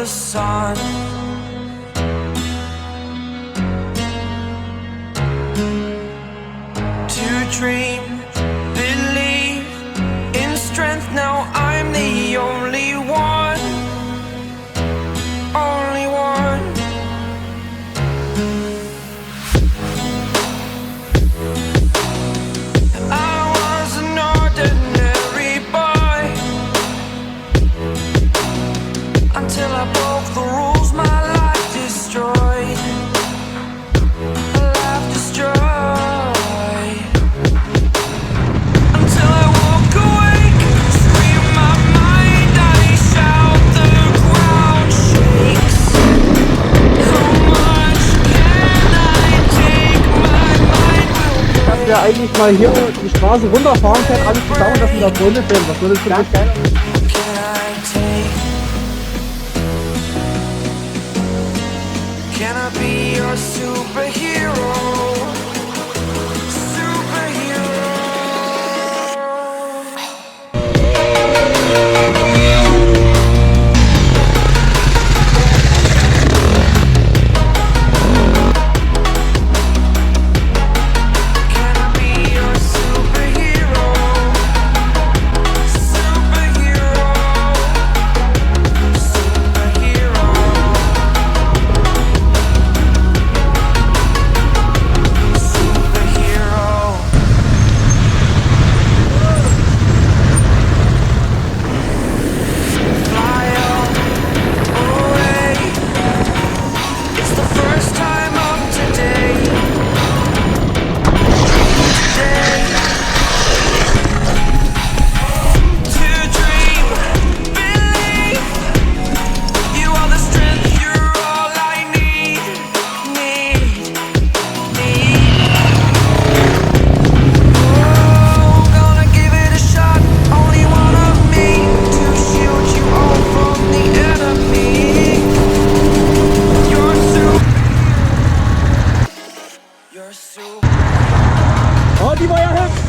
sun. To dream, believe in strength. Now I'm the only one, only one. I was an ordinary boy until I broke the rules. My life destroyed, a life destroyed. Until I walk awake, scream my mind, I shout, the ground shakes. How much can I take? My mind will break. Dass wir eigentlich mal hier die Straße runterfahren können, alles zusammen, dass wir da Freunde filmen. Was würdest du nicht geil? Can I take? Can I be your superhero? Superhero. Can I be your superhero? Superhero. Superhero. Superhero. Fly away. It's the first time of today. To dream, believe. You are the strength. You're all I need. Oh, gonna give it a shot. Only one of me to shield you all from the enemy. You're super. Oh, die war ja hübsch.